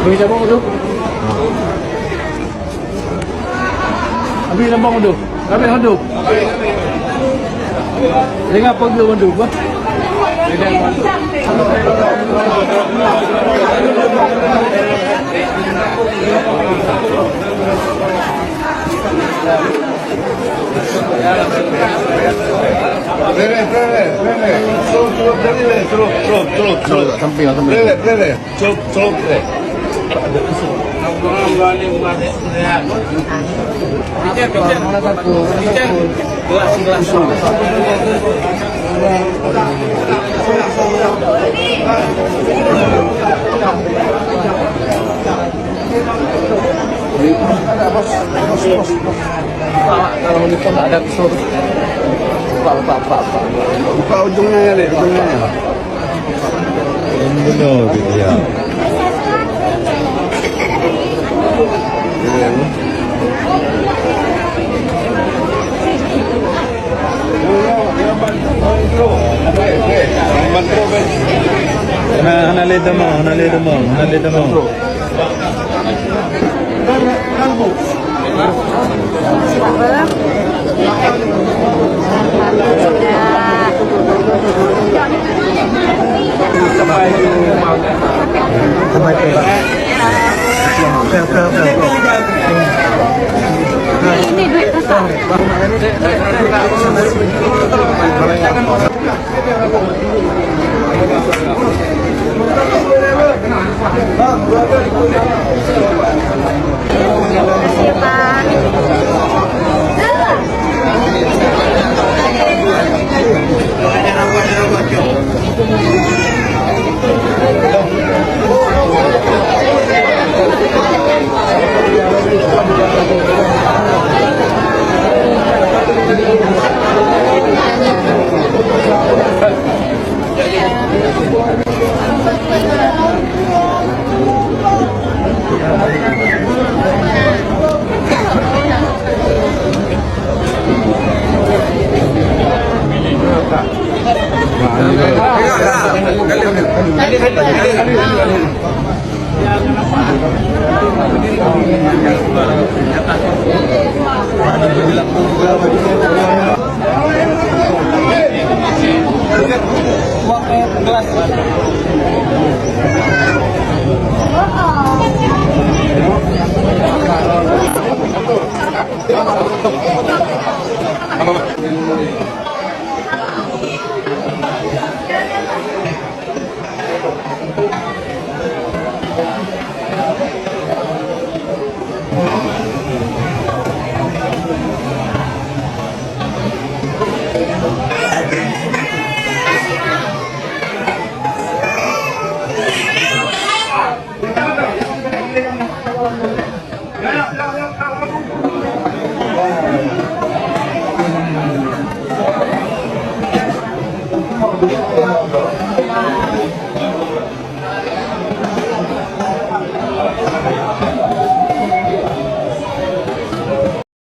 Beri sabang tu. Habis sabang tu. Habis tu. Dengan apa dia tu? Prele. Suruh. Samping. Prele. Suruh. Mana satu? Gelas. Kalau ini tak ada kesur. Pak. Buka ujungnya ya, ujungnya. Benar dia. Hana leda mo. Sampai ke. Ini duit besar.